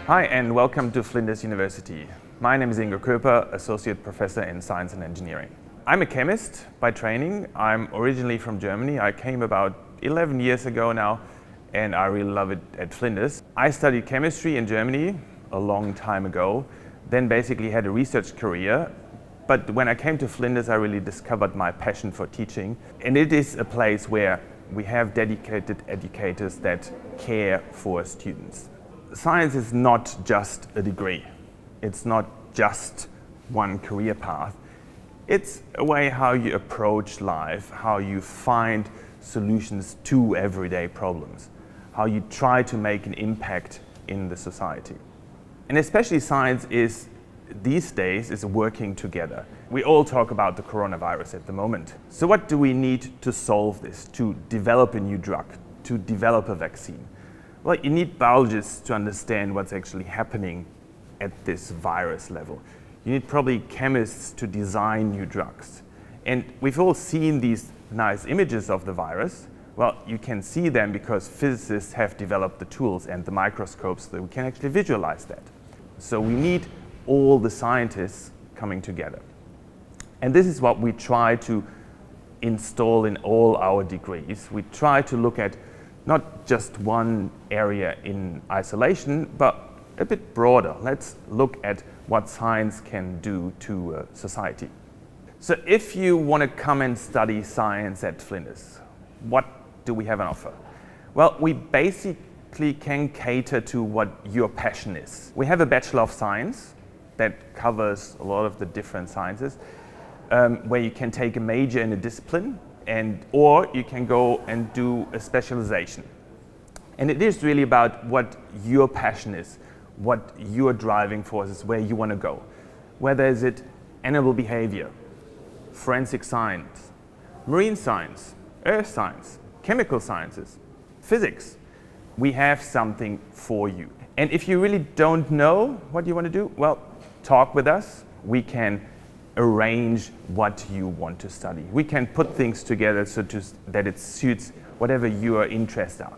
Hi and welcome to Flinders University. My name is Ingo Koeper, Associate Professor in Science and Engineering. I'm a chemist by training. I'm originally from Germany. I came about 11 years ago now and I really love it at Flinders. I studied chemistry in Germany a long time ago, then basically had a research career. But when I came to Flinders, I really discovered my passion for teaching. And it is a place where we have dedicated educators that care for students. Science is not just a degree. It's not just one career path. It's a way how you approach life, how you find solutions to everyday problems, how you try to make an impact in the society. And especially science is, these days, is working together. We all talk about the coronavirus at the moment. So what do we need to solve this, to develop a new drug, to develop a vaccine? Well, you need biologists to understand what's actually happening at this virus level. You need probably chemists to design new drugs. And we've all seen these nice images of the virus. Well, you can see them because physicists have developed the tools and the microscopes so that we can actually visualize that. So we need all the scientists coming together. And this is what we try to install in all our degrees. We try to look at not just one area in isolation, but a bit broader. Let's look at what science can do to society. So if you want to come and study science at Flinders, what do we have on offer? Well, we basically can cater to what your passion is. We have a Bachelor of Science that covers a lot of the different sciences, where you can take a major in a discipline, or you can go and do a specialization. And it is really about what your passion is, what your driving force is, where you want to go. Whether is it animal behavior, forensic science, marine science, earth science, chemical sciences, physics. We have something for you. And if you really don't know what you want to do, well, talk with us. We can arrange what you want to study. We can put things together so that it suits whatever you are interested in.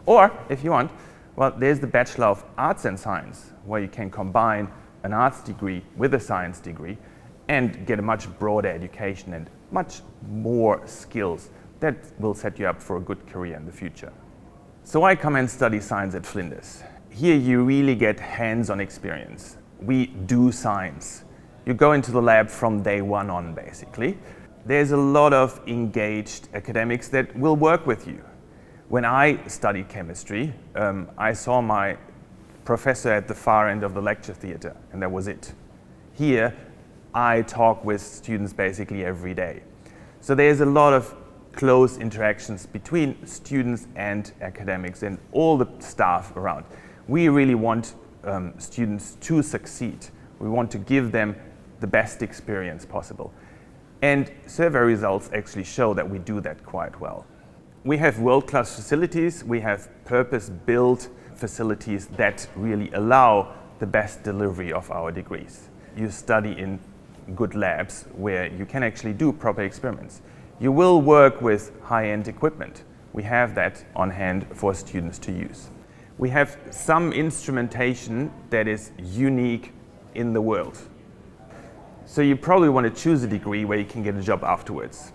Or, if you want, well, there's the Bachelor of Arts and Science, where you can combine an arts degree with a science degree and get a much broader education and much more skills that will set you up for a good career in the future. So I come and study science at Flinders. Here you really get hands-on experience. We do science. You go into the lab from day one on, basically. There's a lot of engaged academics that will work with you. When I studied chemistry, I saw my professor at the far end of the lecture theater, and that was it. Here, I talk with students basically every day. So there's a lot of close interactions between students and academics and all the staff around. We really want students to succeed. We want to give them the best experience possible. And survey results actually show that we do that quite well. We have world-class facilities. We have purpose-built facilities that really allow the best delivery of our degrees. You study in good labs where you can actually do proper experiments. You will work with high-end equipment. We have that on hand for students to use. We have some instrumentation that is unique in the world. So you probably want to choose a degree where you can get a job afterwards.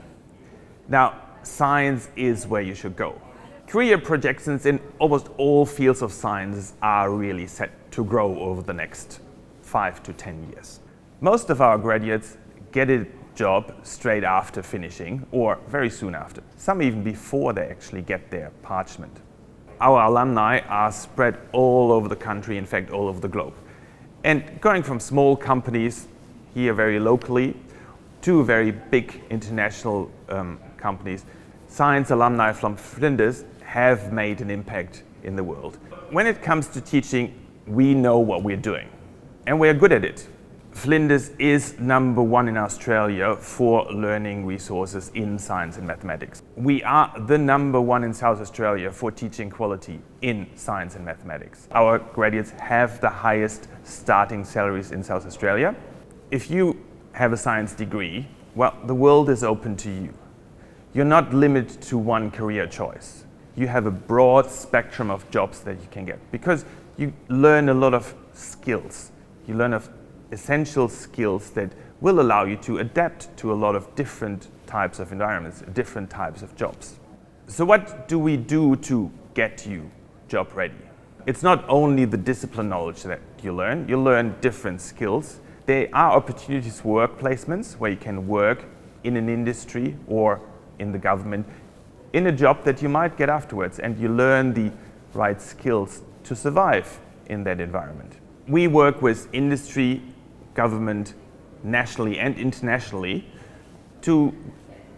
Now, science is where you should go. Career projections in almost all fields of science are really set to grow over the next 5 to 10 years. Most of our graduates get a job straight after finishing or very soon after, some even before they actually get their parchment. Our alumni are spread all over the country, in fact all over the globe. And going from small companies here very locally to very big international companies, science alumni from Flinders have made an impact in the world. When it comes to teaching, we know what we're doing and we're good at it. Flinders is #1 in Australia for learning resources in science and mathematics. We are the #1 in South Australia for teaching quality in science and mathematics. Our graduates have the highest starting salaries in South Australia. If you have a science degree, well, the world is open to you. You're not limited to one career choice. You have a broad spectrum of jobs that you can get because you learn a lot of skills. You learn of essential skills that will allow you to adapt to a lot of different types of environments, different types of jobs. So what do we do to get you job ready? It's not only the discipline knowledge that you learn different skills. There are opportunities for work placements where you can work in an industry or in the government in a job that you might get afterwards, and you learn the right skills to survive in that environment. We work with industry, government, nationally and internationally to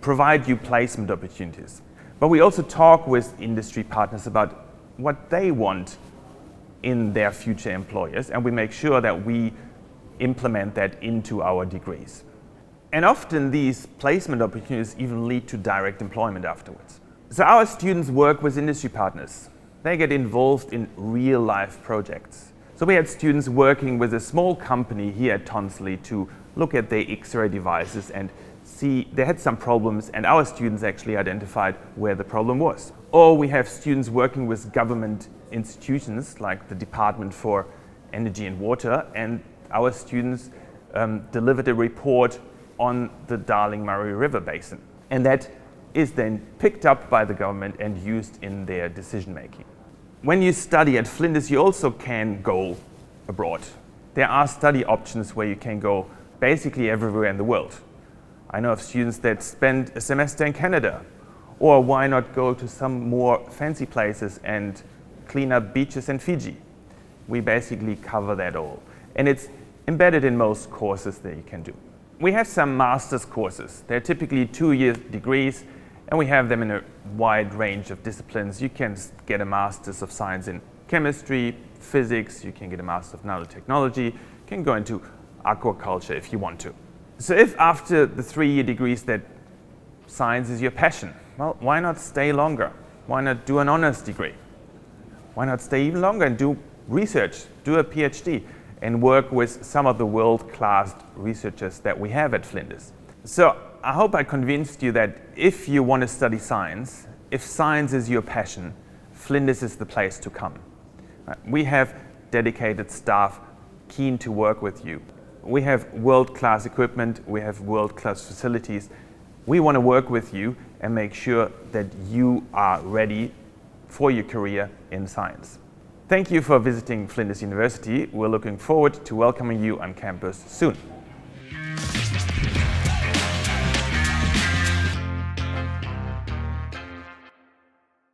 provide you placement opportunities. But we also talk with industry partners about what they want in their future employers, and we make sure that we implement that into our degrees. And often these placement opportunities even lead to direct employment afterwards. So our students work with industry partners. They get involved in real-life projects. So we had students working with a small company here at Tonsley to look at their X-ray devices and see they had some problems, and our students actually identified where the problem was. Or we have students working with government institutions like the Department for Energy and Water, and our students delivered a report on the Darling-Murray River Basin. And that is then picked up by the government and used in their decision making. When you study at Flinders, you also can go abroad. There are study options where you can go basically everywhere in the world. I know of students that spend a semester in Canada, or why not go to some more fancy places and clean up beaches in Fiji. We basically cover that all. And it's embedded in most courses that you can do. We have some master's courses. They're typically 2-year degrees, and we have them in a wide range of disciplines. You can get a Master's of Science in chemistry, physics, you can get a Master of Nanotechnology, you can go into aquaculture if you want to. So if after the 3-year degrees that science is your passion, well, why not stay longer? Why not do an honors degree? Why not stay even longer and do research, do a PhD, and work with some of the world-class researchers that we have at Flinders? So I hope I convinced you that if you want to study science, if science is your passion, Flinders is the place to come. We have dedicated staff keen to work with you. We have world-class equipment, we have world-class facilities. We want to work with you and make sure that you are ready for your career in science. Thank you for visiting Flinders University. We're looking forward to welcoming you on campus soon.